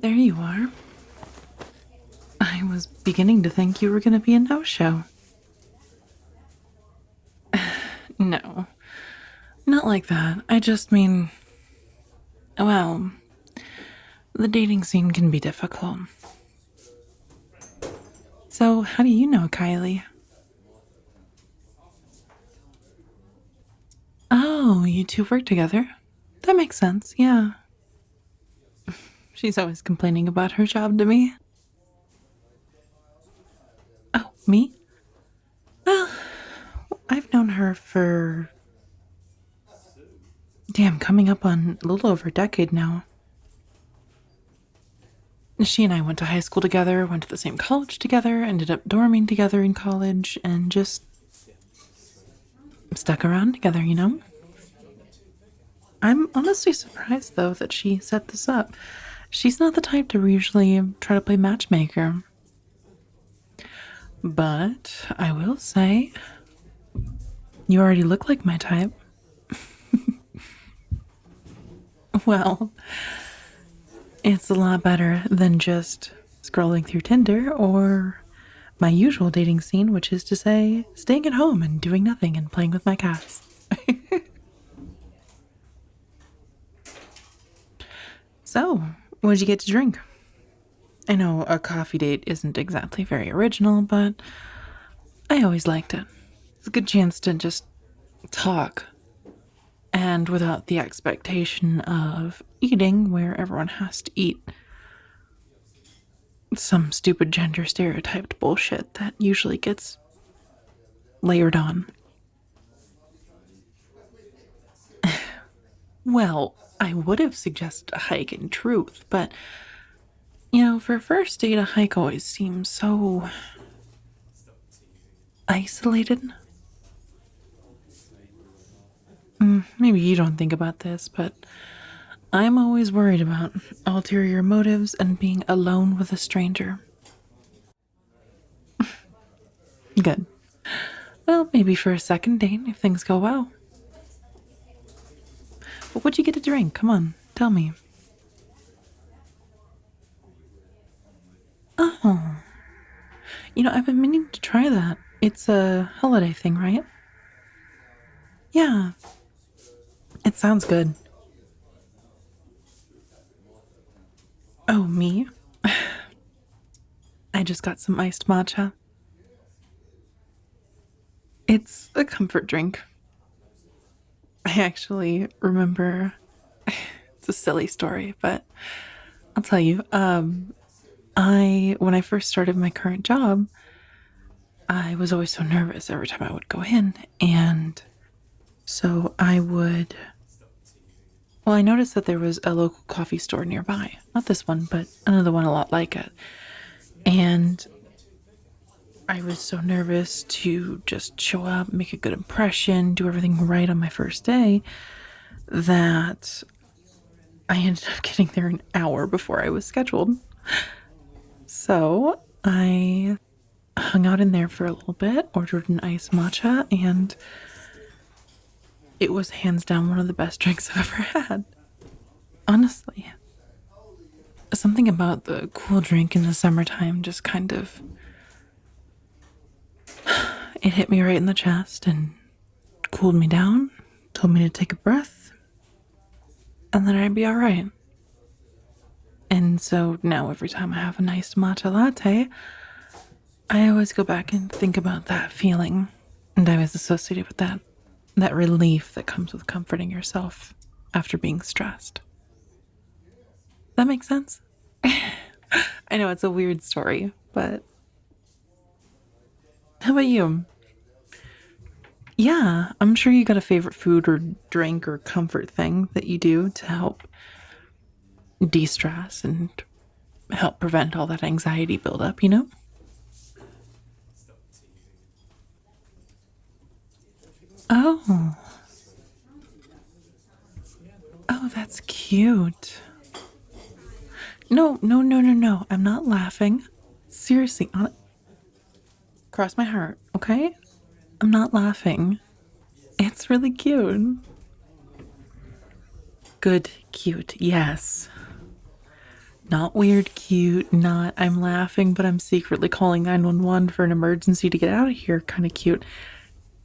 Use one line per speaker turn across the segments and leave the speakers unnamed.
there you are. I was beginning to think you were going to be a no-show. No, not like that. I just mean, well, the dating scene can be difficult. So, how do you know Kylie? Oh, you two work together? That makes sense, yeah. She's always complaining about her job to me. Oh, me? Well, I've known her for, damn, coming up on a little over a decade now. She and I went to high school together, went to the same college together, ended up dorming together in college, and just stuck around together, you know? I'm honestly surprised, though, that she set this up. She's not the type to usually try to play matchmaker. But I will say, you already look like my type. Well, it's a lot better than just scrolling through Tinder or my usual dating scene, which is to say, staying at home and doing nothing and playing with my cats. So, what did you get to drink? I know a coffee date isn't exactly very original, but I always liked it. It's a good chance to just talk, and without the expectation of eating where everyone has to eat some stupid gender stereotyped bullshit that usually gets layered on. Well, I would have suggested a hike in truth, but for a first date, a hike always seems so isolated. Maybe you don't think about this, but I'm always worried about ulterior motives and being alone with a stranger. Good. Well, maybe for a second date if things go well. But what'd you get to drink? Come on, tell me. Oh, I've been meaning to try that. It's a holiday thing, right? Yeah, it sounds good. Oh, me? I just got some iced matcha. It's a comfort drink. I actually remember, it's a silly story, but I'll tell you. When I first started my current job, I was always so nervous every time I would go in. And so I noticed that there was a local coffee store nearby. Not this one, but another one a lot like it. And I was so nervous to just show up, make a good impression, do everything right on my first day, that I ended up getting there an hour before I was scheduled. So I hung out in there for a little bit, ordered an iced matcha, and it was hands down one of the best drinks I've ever had. Honestly. Something about the cool drink in the summertime just kind of... It hit me right in the chest and cooled me down, told me to take a breath, and then I'd be alright. And so now every time I have a nice matcha latte, I always go back and think about that feeling. And I was associated with that relief that comes with comforting yourself after being stressed. That makes sense? I know it's a weird story, but how about you? Yeah, I'm sure you got a favorite food or drink or comfort thing that you do to help de-stress and help prevent all that anxiety buildup, you know? Oh. Oh, that's cute. No, no, no, no, no. I'm not laughing. Seriously, cross my heart, okay? I'm not laughing. It's really cute. Good, cute, yes. Not weird cute, not I'm laughing, but I'm secretly calling 911 for an emergency to get out of here kind of cute.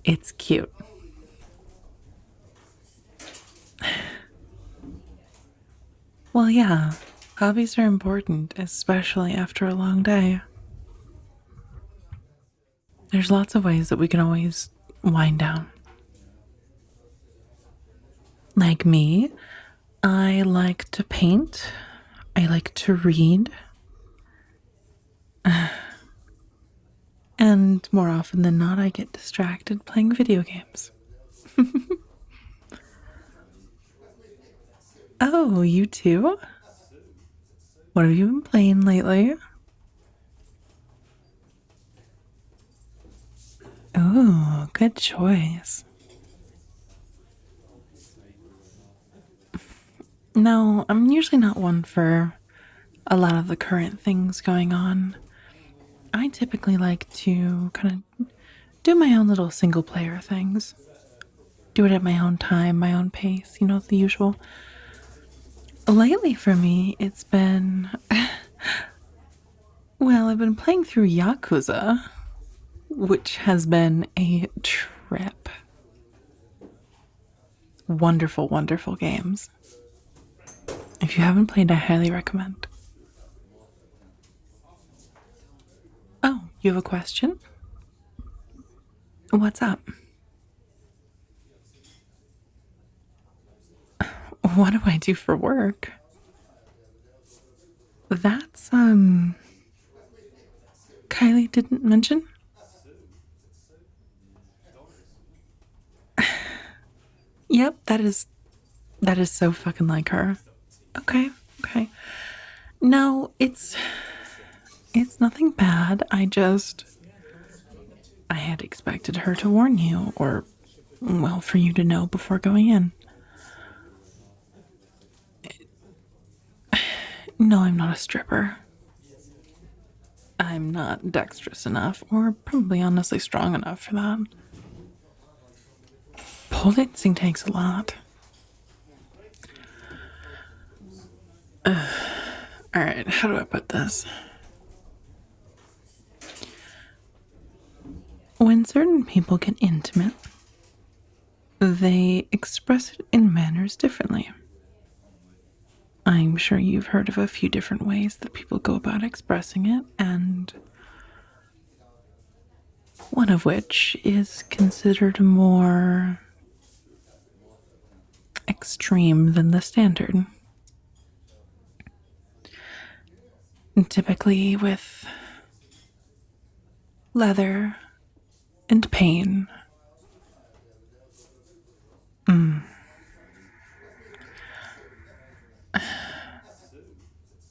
It's cute. Well, yeah, hobbies are important, especially after a long day. There's lots of ways that we can always wind down. Like me, I like to paint, I like to read, and more often than not, I get distracted playing video games. Oh, you too? What have you been playing lately? Oh, good choice. No, I'm usually not one for a lot of the current things going on. I typically like to kind of do my own little single player things. Do it at my own time, my own pace, the usual. Lately for me, it's been. Well, I've been playing through Yakuza, which has been a trip. Wonderful, wonderful games. If you haven't played, I highly recommend. Oh, you have a question? What's up? What do I do for work? That's, Kylie didn't mention? Yep, that is so fucking like her. Okay, okay. No, it's nothing bad. I had expected her to warn you, or well, for you to know before going in. No, I'm not a stripper. I'm not dexterous enough, or probably honestly strong enough for that. Pole dancing takes a lot. Alright, how do I put this? When certain people get intimate, they express it in manners differently. I'm sure you've heard of a few different ways that people go about expressing it, and one of which is considered more extreme than the standard. Typically with leather and pain.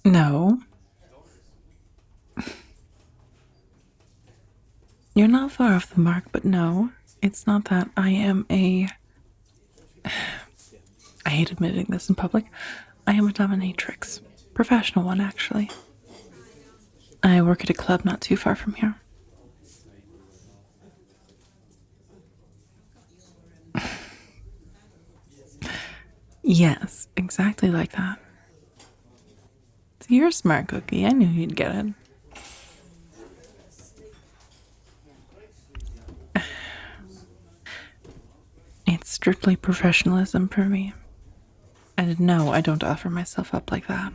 No. You're not far off the mark, but no, it's not that. I hate admitting this in public. I am a dominatrix. Professional one, actually. I work at a club not too far from here. Yes, exactly like that. So you're a smart cookie. I knew you'd get it. It's strictly professionalism for me. And no, I don't offer myself up like that.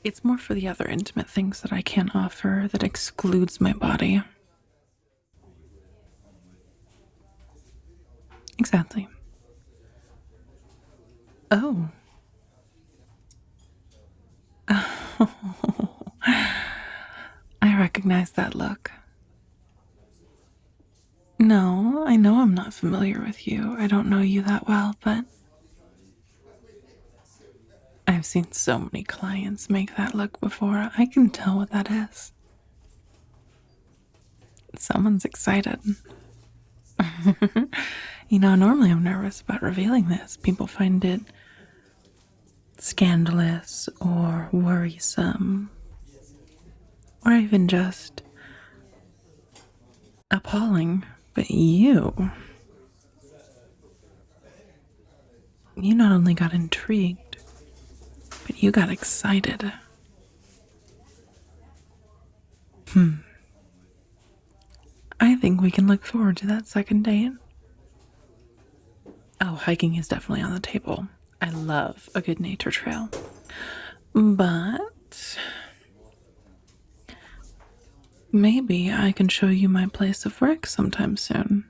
It's more for the other intimate things that I can't offer that excludes my body. Exactly. Oh. I recognize that look. No, I know I'm not familiar with you. I don't know you that well, but I've seen so many clients make that look before. I can tell what that is. Someone's excited. Normally I'm nervous about revealing this. People find it scandalous or worrisome, or even just appalling. But you not only got intrigued, but You got excited. I think we can look forward to that second date. Oh, hiking is definitely on the table. I love a good nature trail. But maybe I can show you my place of work sometime soon.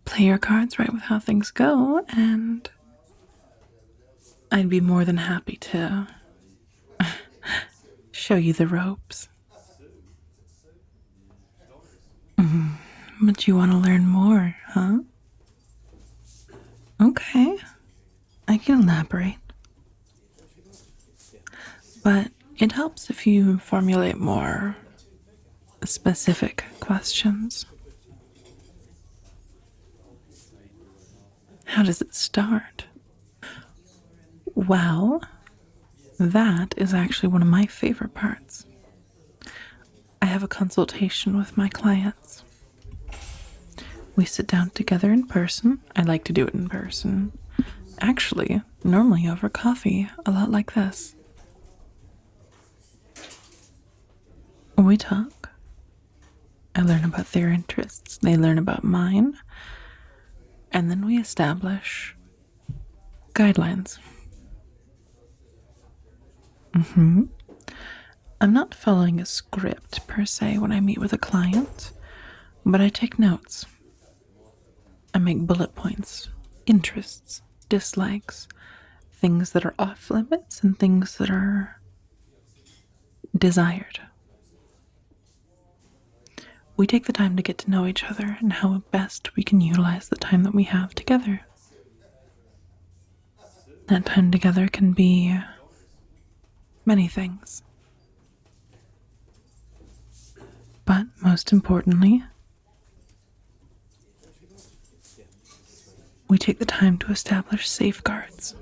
Play your cards right with how things go, and I'd be more than happy to show you the ropes. But you want to learn more, huh? Okay, I can elaborate. But it helps if you formulate more specific questions. How does it start? Well, that is actually one of my favorite parts. I have a consultation with my clients. We sit down together in person. I like to do it in person. Actually, normally over coffee, a lot like this. We talk. I learn about their interests. They learn about mine. And then we establish guidelines. I'm not following a script per se when I meet with a client, but I take notes. I make bullet points, interests, dislikes, things that are off limits, and things that are desired. We take the time to get to know each other and how best we can utilize the time that we have together. That time together can be many things. But most importantly, we take the time to establish safeguards.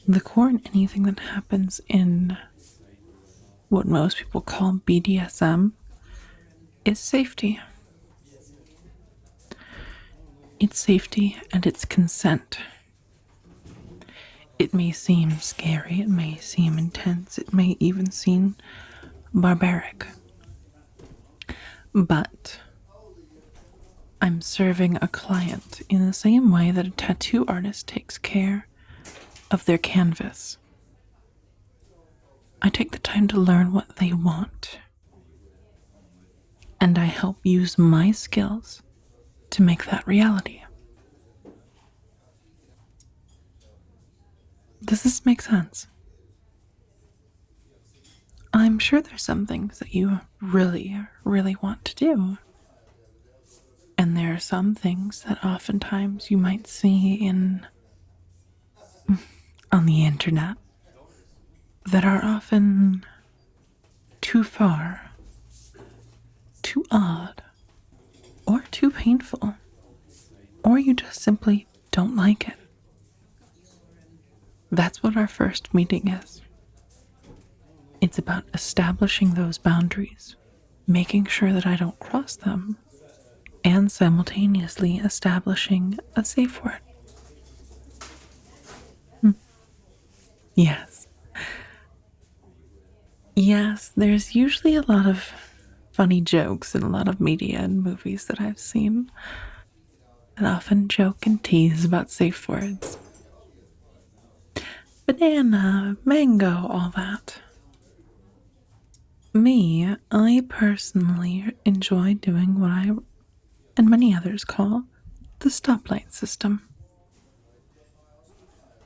The core in anything that happens in what most people call BDSM is safety. It's safety and it's consent. It may seem scary, it may seem intense, it may even seem barbaric. But I'm serving a client in the same way that a tattoo artist takes care of their canvas. I take the time to learn what they want, and I help use my skills to make that reality. Does this make sense? I'm sure there's some things that you really, really want to do. And there are some things that oftentimes you might see on the internet that are often too far, too odd, or too painful, or you just simply don't like it. That's what our first meeting is. It's about establishing those boundaries, making sure that I don't cross them, and simultaneously establishing a safe word. Yes. Yes, there's usually a lot of funny jokes in a lot of media and movies that I've seen that often joke and tease about safe words. Banana, mango, all that. Me, I personally enjoy doing what I and many others call the stoplight system.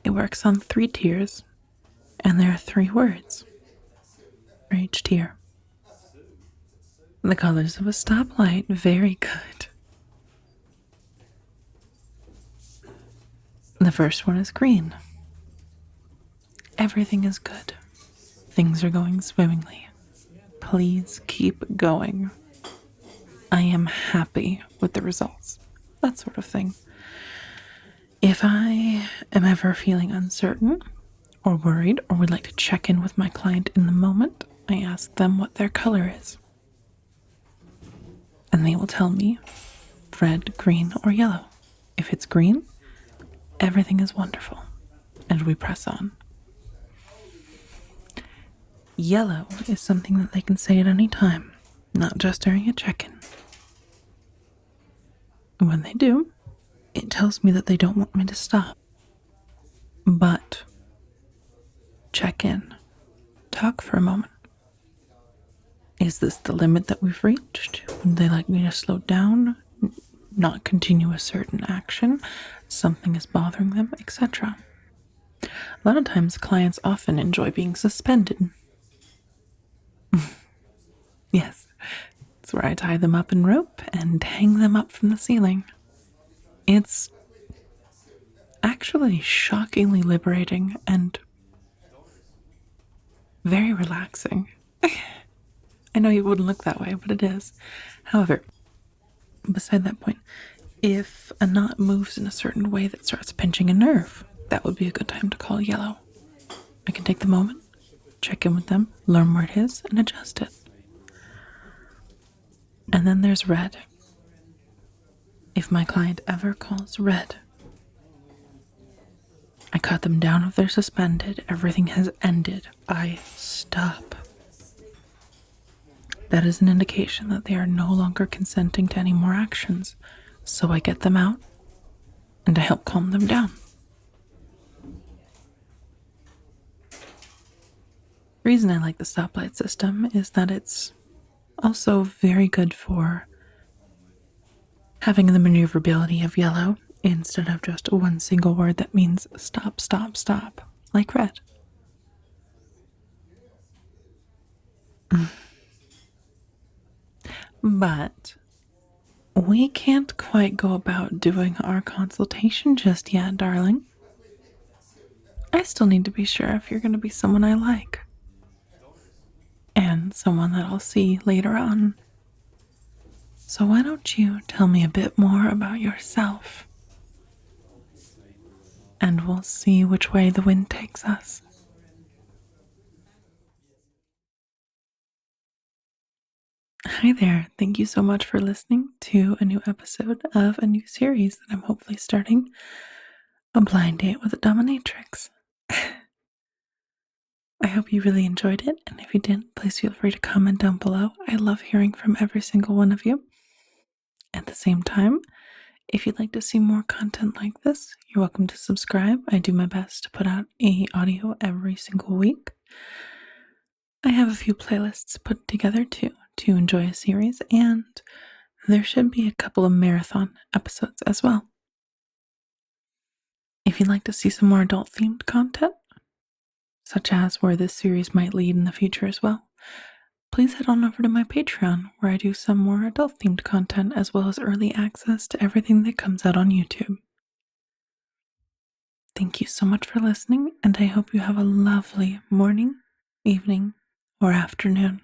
It works on 3 tiers, and there are 3 words for each tier. The colors of a stoplight, very good. The first one is green. Everything is good. Things are going swimmingly. Please keep going. I am happy with the results. That sort of thing. If I am ever feeling uncertain or worried or would like to check in with my client in the moment, I ask them what their color is. And they will tell me red, green, or yellow. If it's green, everything is wonderful, and we press on. Yellow is something that they can say at any time, not just during a check-in. When they do, it tells me that they don't want me to stop. But check in. Talk for a moment. Is this the limit that we've reached? Would they like me to slow down, not continue a certain action? Something is bothering them, etc. A lot of times, clients often enjoy being suspended. Yes, it's where I tie them up in rope and hang them up from the ceiling. It's actually shockingly liberating and very relaxing. I know you wouldn't look that way, but it is. However, beside that point, if a knot moves in a certain way that starts pinching a nerve, that would be a good time to call yellow. I can take the moment, check in with them, learn where it is, and adjust it. And then there's red. If my client ever calls red, I cut them down if they're suspended, everything has ended, I stop. That is an indication that they are no longer consenting to any more actions, so I get them out and I help calm them down. The reason I like the stoplight system is that it's also very good for having the maneuverability of yellow instead of just one single word that means stop, stop, stop, like red. But we can't quite go about doing our consultation just yet, darling. I still need to be sure if you're going to be someone I like. And someone that I'll see later on. So why don't you tell me a bit more about yourself? And we'll see which way the wind takes us. Hi there. Thank you so much for listening to a new episode of a new series that I'm hopefully starting, A Blind Date with a Dominatrix. I hope you really enjoyed it, and if you did, please feel free to comment down below. I love hearing from every single one of you. At the same time, if you'd like to see more content like this, you're welcome to subscribe. I do my best to put out an audio every single week. I have a few playlists put together too to enjoy a series, and there should be a couple of marathon episodes as well. If you'd like to see some more adult-themed content, such as where this series might lead in the future as well, please head on over to my Patreon, where I do some more adult-themed content as well as early access to everything that comes out on YouTube. Thank you so much for listening, and I hope you have a lovely morning, evening, or afternoon.